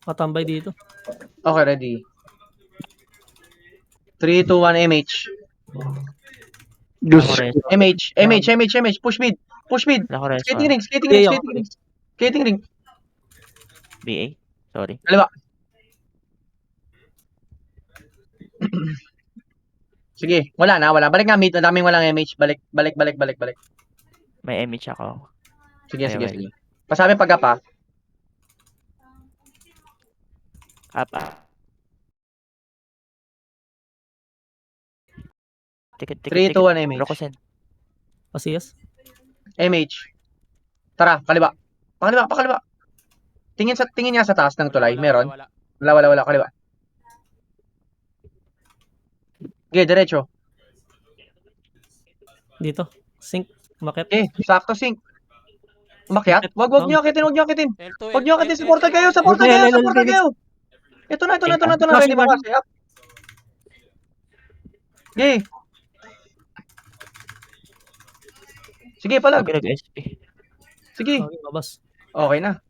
Matambay dito. Okay, ready. 3, 2, 1, MH. Diyos Ako ko. reso. MH. Push mid. Push mid. Ako reso. Skating ring. Okay, ako. Skating ring. BA. Sorry. Kaliwa. Sige, wala na. Balik nga mid. Daming walang MH. Balik. May MH ako. Sige. Ayun. Pasabi pag pa. Apa. Tikit. 3, 2, 1, MH. Rokosen. Pasiyas. MH. Tara, kaliwa. Pakaliwa. Tingin niya sa taas ng tulay. Meron? Wala. Kaliwa. Okay, diretso. Dito. Sink. Umakyat. Okay, sakto sync. Umakyat? Wag niyo akitin. Wag niyo akitin. Supporta kayo. Ito na. Ready mo kasi. Okay. Sige, palag. Okay, nag-SP. Sige. Okay, mabas. Okay na.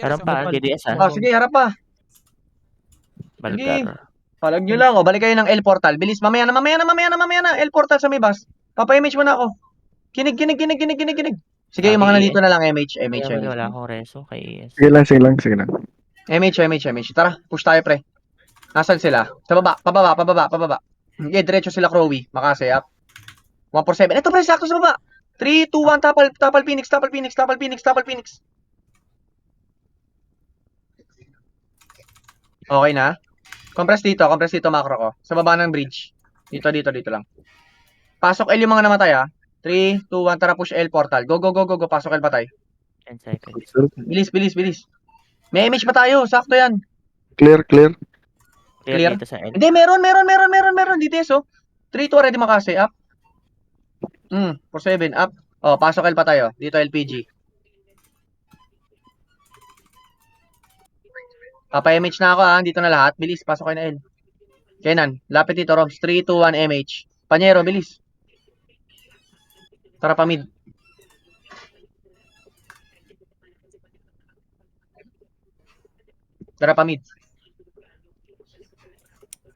Harap pa, GDS ha. Oh, sige, harap pa. Balgar. Palag nyo lang. Balik kayo ng L portal. Bilis. Mamaya na. L portal sa may bus. Papa-image mo na ako. Kinig. Sige, yung mga nandito na lang. MH. Wala akong reso kay ES. Sige lang. MH. Tara, push tayo, pre. Nasaan sila? Sa baba. Pababa. Okay, diretso sila, Crowy. Makasay up. 147. Ito, pre, sakto sa baba. 3, 2, 1, tapal Phoenix. Okay na? Compress dito, macro ko. Sa baba ng bridge. Dito lang. Pasok L yung mga namatay, ha. 3, 2, 1, tara, push L portal. Go. Pasok L patay. 10 seconds. Bilis. May image pa tayo. Sakto yan. Clear. Clear Clear? dito sa L. Hindi, meron. Dito, so. 3, 2, ready makasay. Up. 4-7, up. Oh, pasok L pa tayo. Dito, LPG. Papa-image na ako, ha. Dito na lahat. Bilis, pasok kayo na L. Kenan, lapit dito, Roms. 3, 2, 1, MH. Panyero, bilis. Tara pa mid.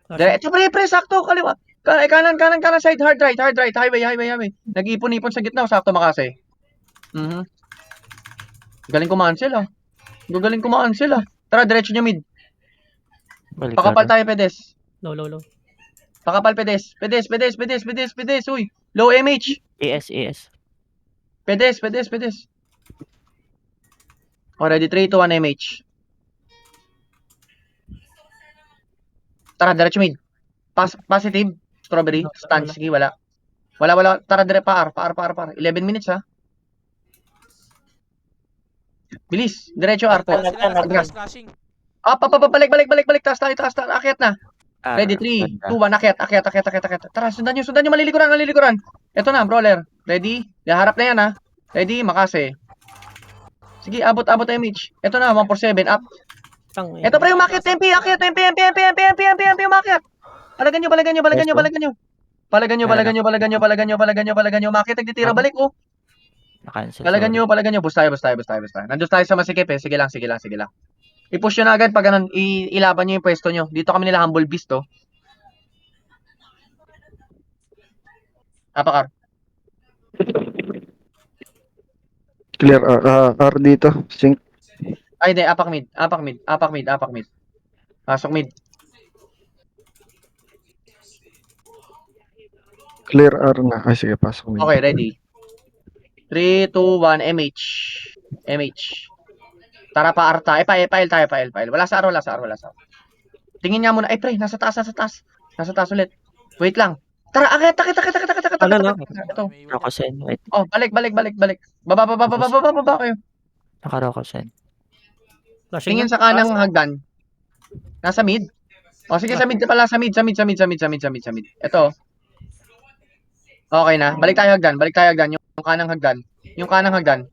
Ito, pre, sakto. Kaliwa. Kanan, side, hard right. Highway. Nag-ipon sa gitna. Sakto makasay. Galing kumansel, ah. Tara, diretso nyo mid. Balgar. Pakapal tayo, pedes. Low. Pakapal, pedes. Uy, low MH. ES. Pedes. Already, 3, 2, 1, MH. Tara, diretso mid. Positive. Strawberry. Stun. Sige, wala. Tara, dire pa. 11 minutes, ha. Bilis. Diretso, R. Balik. Taas tayo. Akyat na. Ready, 3, 2, 1, akyat. Tara, sundan nyo. Malilikuran. Ito na, brawler. Ready? Harap na yan, ha. Ready? Makase. Sige, abot MH. Ito na, 147, up. Ito, pre, umakyat. MP, umakyat. Palagan nyo. Umakyat, nagtitira, balik, oh. Na-cancel. Palagan nyo. Bus tayo. Nandun tayo sa masikip, eh. Sige lang. I-push nyo na agad pag ganun, ilaban nyo yung pwesto nyo. Dito kami nila Humble Beast, oh. Apakar. Clear. R dito. Sync. Ay, hindi. Apak mid. Pasok mid. Clear R na. Ay, sige, pasok mo. Okay, ready. 3, 2, 1, MH. Tara pa Arta. Pa-L tayo. Wala sa R. Tingin niya muna. Ay, pre, nasa taas. Nasa taas ulit. Wait lang. Tara, akyat. Ito. Rokosen. Wait. Oh, balik. Baba kayo. Naka-Rokosen. Tingin sa kanang hagdan. Nasa mid. O, sige, sa mid pala. Sa mid. Ito. Okay na. Balik tayo hagdan. Yung kanang hagdan.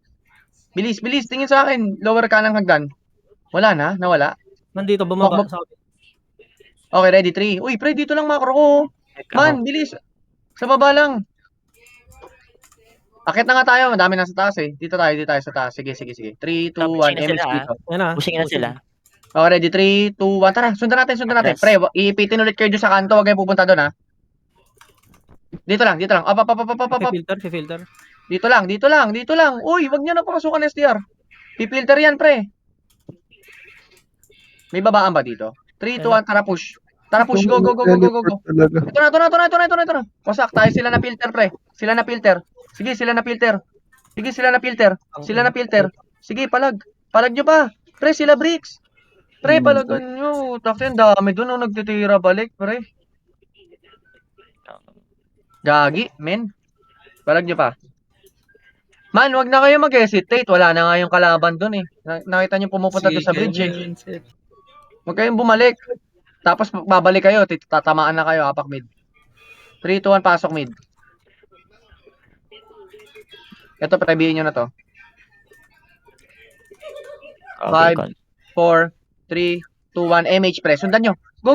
Bilis. Tingin sa akin. Lower kanang hagdan. Wala na. Nawala. Nandito, bumaba. Okay, ready. 3. Uy, pre, dito lang macro ko. Man, bilis. Sa baba lang. Akit na nga tayo, madami na sa taas eh. Dito tayo sa taas. Sige. 3, 2, 1, Pushing na MH sila, dito. Ayan na. Pushing na sila. Okay, ready? 3, 2, 1. Tara, sundan natin. Atras. Pre, iipitin ulit kayo dyan sa kanto. Huwag kayong pupunta doon, ha? Dito lang. Up. Filter. Dito lang. Uy, wag niyo na papasukan SDR. Pipilter yan, pre. May babaan ba dito? 3, 2, 1, tara push. Go. Teleport talaga. Ito na. Wasak, tayo sila na filter, pre. Sila na filter. Sige, sila na filter. Sige, palag. Palag nyo pa. Pre, sila bricks. Pre, palagan nyo. Takin, dami dun. Nagtitira balik, pre. Gagi, men. Palag nyo pa. Man, wag na kayo mag-hesitate. Wala na nga yung kalaban dun eh. Nakita nyo pumupunta doon sa bridge eh. Huwag kayong bumalik. Tapos babalik kayo. Tatamaan na kayo. Apak mid. 3, 2, 1, pasok mid. Ito, prebihin nyo na to. 5, 4, 3, 2, 1, MH pre. Sundan nyo. Go.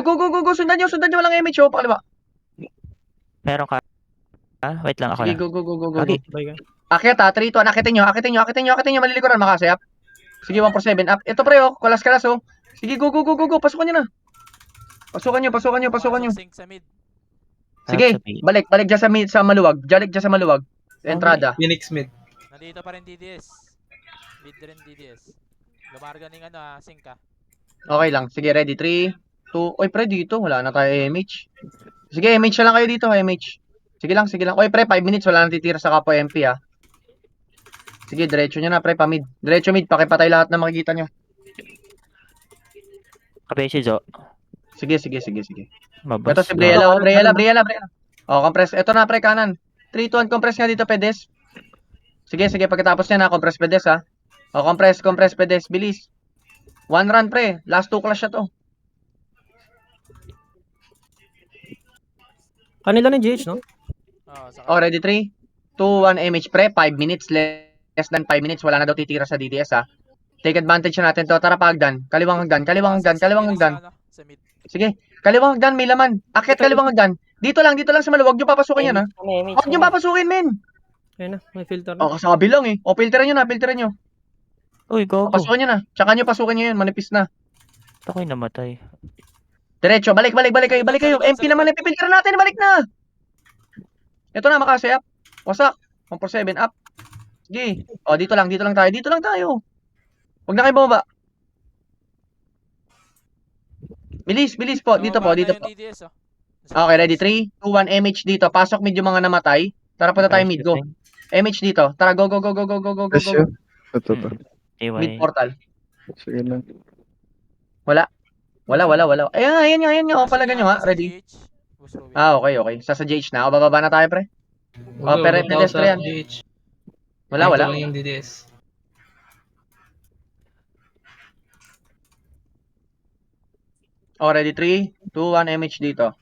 Sundan nyo. Walang MH oh. Pakaliwa. Meron ka? Wait lang ako Sige, na. go. Okay. Bye, guys. Akit ha, 3, 2, 1, akitin nyo, malilikuran, makasayap. Sige, 147, up. Ito pre, oh, kalas, oh. Sige, go, pasukan nyo na. Pasukan nyo. Sync sa mid. Sige, balik dyan sa maluwag. Entrada. Phoenix mid. Nandito pa rin DDS. Mid rin DDS. Lumarga ng sync ka. Okay lang, sige, ready, 3, 2, oy pre, dito, wala na tayo MH. Sige, MH na lang kayo dito, MH. Sige lang. Oy pre, 5 minutes, wala nang titira sa kapwa MP ha. Sige, diretso nyo na pre, pa-mid. Diretso mid, pakipatay lahat na makikita nyo. Kape si Jo. Sige. Mabas. Ito si Briella. Oh, compress. Ito na, pre, kanan. 3, 2, 1, compress nga dito, pedes. Sige, pagkatapos niya na, compress pedes, ha. Oh, compress, pedes, bilis. 1 run, pre. Last 2 clash na to. Kanila ni GH, no? Oh, ready, 3, 2, 1, MH, pre. 5 minutes, less than 5 minutes. Wala na daw titira sa DDS, ha. Take advantage natin to. Tara, pagdan. Kaliwang hagdan. Sa mid. Sige, kaliwang hagdan, may laman. Akit kaliwang hagdan. Dito lang sa maluwag. Huwag nyo papasukin yan, ha. Huwag nyo papasukin, men. Ayun na, may filter Oh, na. kasabi lang, eh. O, filteran nyo. Uy, go. Pasukin nyo na. Tsaka nyo pasukin nyo yun. Manipis na. Ako'y namatay. Diretso. Balik kayo. MP naman, ipipilter natin. Balik na. Ito na, makasay up. Wasak. 147 up. Sige. O, dito lang tayo. Huwag na kayo bumaba. Bilis po. Dito po. DDS, oh. Okay, ready? 3, 2, 1, MH dito. Pasok mid yung mga namatay. Tara, punta tayo mid. Go. MH dito. Tara, go. Yes, yun. Ito. Mid portal. Sige lang. Wala. Ayan nga. O, palagan nyo ha. Ready? Okay. Sa GH na. O, bababa na tayo, pre. O, pero pedestrian. Wala. Ito lang yung DDS. O, ready? 3, 2, 1, MH dito.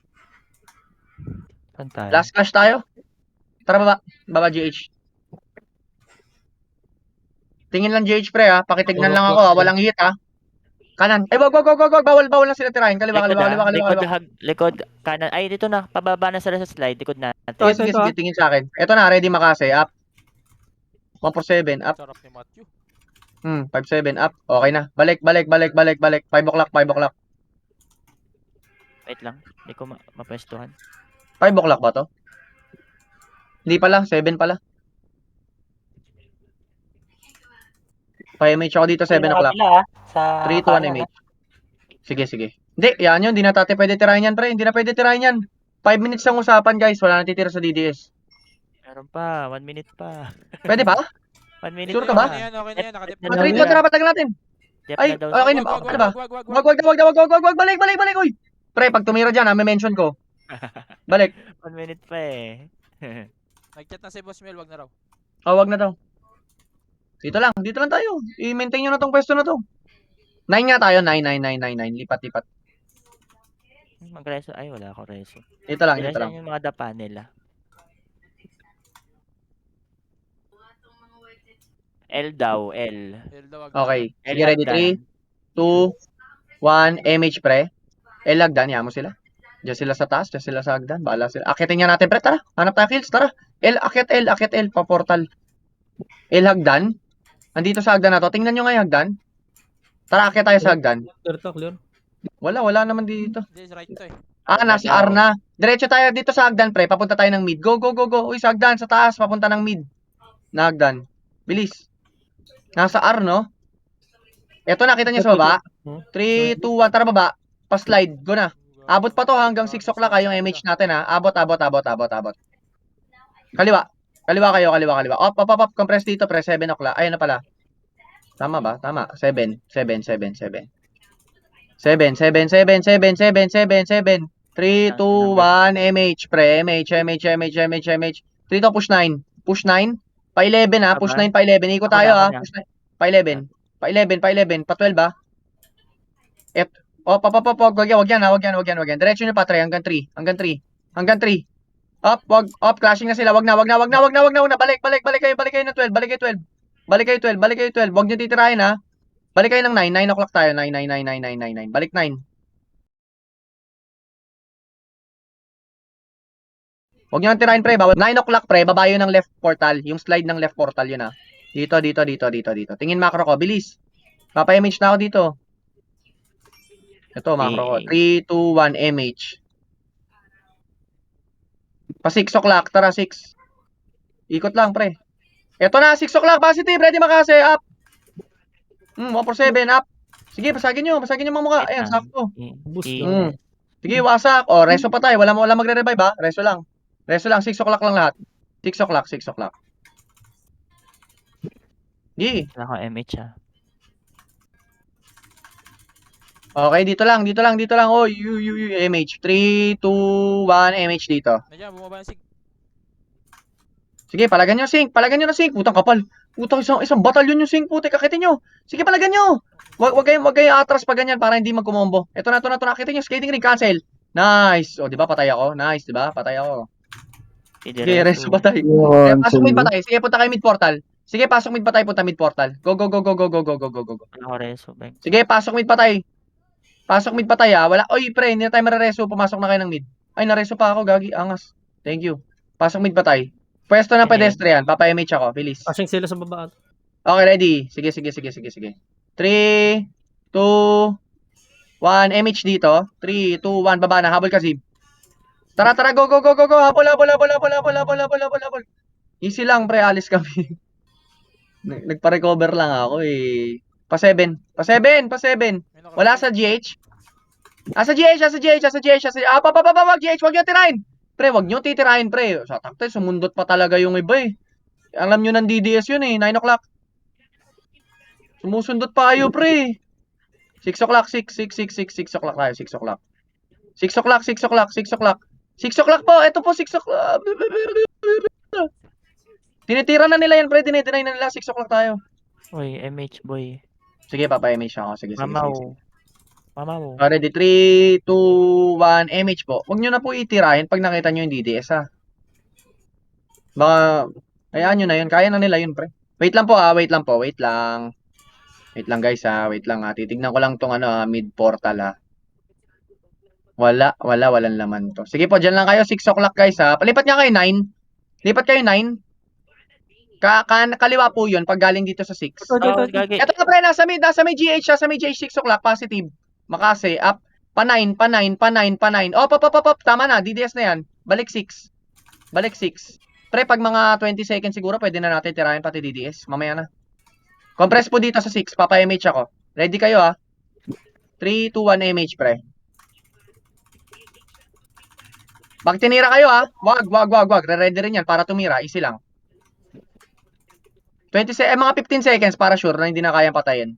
Pantay. Last clash tayo. Tara, baba GH. Tingin lang GH, pre ha. Pakitignan lang ako ha. Walang hit ha. Kanan. Ay, wag. Bawal na sila tirahin. Kaliwa. Likod, kanan. Ay, dito na. Pababa na sila sa slide. Likod natin. Sige, tingin sa akin. Ito na, ready makase. Up. 147, up. Sarap ni Matthew. 57, up. Okay na. Balik. 5 o'clock. Wait lang. Hindi ko mapwestuhan. 5 o'clock ba to? Hindi pala, 7 pala. Pa-MH ako dito, 7 o'clock. 3 to 1 MH. Sige. Hindi, yan yun. Hindi na tayo pwede tirahin yan, pre. 5 minutes ang usapan, guys. Wala na titira sa DDS. Meron pa. 1 minute pa. Pwede ba? 1 minute Sure ka ba? Okay na yan. Nakadip na. 3 to 1, dapat natin. Ay, okay na ba? Ano ba? Wag. Balik. Uy. Pre, pag tumira dyan, may mention ko. Balik. 1 minute pa eh. Nag-chat na si Boss Mel, wag na raw. Wag na daw. Dito lang tayo. I-maintain nyo na tong pwesto na to. 9 nga tayo, 9. Lipat. Mag-reso. Ay, wala ako reso. Dito lang. Yung mga dapa nila. L daw, L. Okay. Sige, ready? 3, 2, 1, MH pre. Lagdan, mo sila. Diyan sila sa taas, diyan sila sa hagdan. Bahala sila. Akitin nga natin, pre. Tara. Hanap tayo kills. Tara. Akit L. Pa-portal. L hagdan. Nandito sa hagdan na to. Tingnan nyo nga yung hagdan. Tara, akit tayo sa hagdan. Clear to, clear. Wala naman dito. This right to eh. Nasa R na. Diretso tayo dito sa hagdan, pre. Papunta tayo ng mid. Go. Uy, sa hagdan, sa taas. Papunta ng mid. Na hagdan. Bilis. Nasa R, no? Eto, nakita niyo sa baba. 3, 2, 1. Tara, baba. Pa-slide. Go na. Abot pa to hanggang 6 o'clock yung MH natin, ha. Abot. Kaliwa. Kaliwa kayo. Up. Compress dito, pre. 7 o'clock. Ayun na pala. Tama ba? Tama. 7. 3, 2, 1, MH, pre. MH. 3 to push 9. Push 9. Pa 11, ha. Push 9 pa 11. Ikot tayo, ha. Push 9. Pa 11. Pa 11. Pa 12, ha. Wag yan. Diretso nyo pa, 3. Hanggang 3. Up. Clashing na sila. Wag na. Balik kayo ng 12. Balik kayo 12. Wag nyo titirahin, ha. Balik kayo ng 9. 9 o'clock tayo. 9. Balik 9. Huwag nyo nang tirahin, pre. 9 o'clock, pre. Baba yun ng left portal. Yung slide ng left portal yun, ha. Dito. Tingin macro ko. Bilis. Papa-image na ako dito. Ito, macro ko. 3, 2, 1, MH. Pa 6 o'clock. Tara, 6. Ikot lang, pre. Ito na, 6 o'clock. Positive. Ready makase. Up. 147. Up. Sige, basagin nyo mga mukha. Ayan, sakto. Boost. Sige, wasak. Reso pa tayo. Wala magre-revive, ha. Reso lang. 6 o'clock lang lahat. 6 o'clock. Sige. Wala akong MH ah. Okay, dito lang. MH. 3, 2, 1, MH dito. Nandiyan, bumaba yung sig. Sige, palagan nyo ng sync. Putang kapal. Putang isang batalyon yung sync, putik. Akitin nyo. Sige, palagan nyo. Wag kayo atras pa ganyan para hindi magkumombo. Ito na. Akitin nyo. Skating ring, cancel. Nice. Di ba patay ako? Nice, di ba? Patay ako. Sige, reso patay. Pasok mid patay. Sige, punta kayo mid portal. Sige, pasok mid patay. Punta mid portal. Go. Wala ako reso, bang. Sige, pasok mid patay. Ha. Wala. Oy, pre, hindi na tayo marereso. Pumasok na kayo ng mid. Ay, nareso pa ako. Gagi. Angas. Thank you. Pasok mid patay. Pwesto ng pedestrian. Papa-MH ako. Bilis. Passing sila sa baba. Okay, ready. Sige. 3, 2, 1. MH dito. 3, 2, 1. Baba na. Habol ka, Zib. Tara. Go. Habol. Easy lang, pre. Alis kami. Nagpa-recover lang ako, eh. Pa 7. Wala sa GH. Sa GH. Wag GH. Wag nyo tirahin. Pre, wag nyo titirahin, pre. Sa takte, sumundot pa talaga yung iba, eh. Alam nyo ng DDS yun, eh. 9 o'clock. Sumusundot pa kayo, pre. 6 o'clock. 6 o'clock tayo. 6 o'clock. 6 o'clock po. Ito po, 6 o'clock. Tinitira na nila yan, pre. Tinitira na nila. 6 o'clock tayo. Uy, MH boy. Sige, papa-MH ako. Sige. Mamaw. Ready, 3, 2, 1, MH po. Huwag nyo na po itirahin pag nakita nyo yung DDS, ha. Baka, hayaan nyo na yun. Kaya na nila yun, pre. Wait lang, guys, ha. Titignan ko lang tong mid portal, ha. Walang laman to. Sige po, dyan lang kayo. 6 o'clock, guys, ha. Palipat nga kayo 9. Kaliwa po yun pag galing dito sa 6. Gagi. Ito na, pre. Nasa mid GH, 6 o'clock. Positive. Makase, up. Pa 9. Op. Tama na. DDS na yan. Balik 6. Pre, pag mga 20 seconds siguro, pwede na natin tirahin pati DDS. Mamaya na. Compress po dito sa 6. Papa-MH ako. Ready kayo, ha? 3, 2, 1, MH, pre. Pag tinira kayo, ha? Wag. Re-ready rin yan para tumira. Easy lang. Mga 15 seconds para sure na hindi na kayang patayin.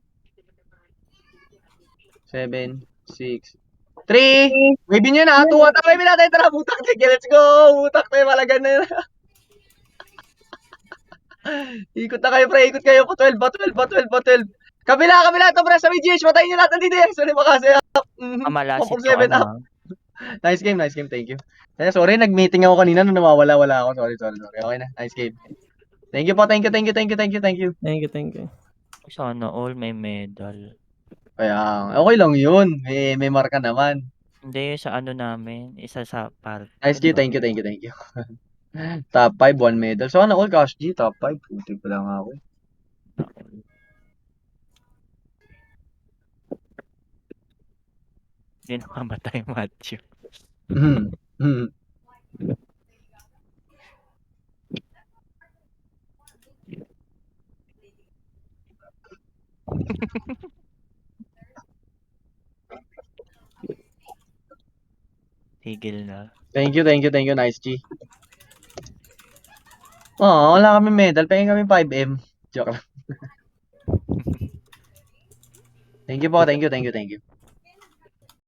7, 6, 3. Wavin nyo na. 2, 1. Wavin natin. Tara, butak. Let's go. Butak tayo. Malagan na yun. Ikot na kayo, pre. Ikot kayo. 12. Kabila. Ito, pre. Sa GH. Patayin nyo lahat ng DDS. Sorry, makasi. Mamalasit ko 7 up. Nice game. Thank you. Sorry, nag-meeting ako kanina nung nawawala ako. Sorry. Okay na. Nice game. Thank you po. Thank you. Thank you. Sana all may medal. Kaya, okay lang yun. May marka naman. Hindi, sa ano namin, isa sa park. Nice G, thank you, thank you, thank you. Top 5, 1 medal. Sana all cash G, top 5. Puti pa lang ako. Hindi nakamatay, Matthew. Mhm. Mhm. Tigil na. Thank you, thank you, thank you, nice G. Oh, wala kami medal. Pahingin kami 5M. Joke lang. Thank you po, thank you, thank you, thank you.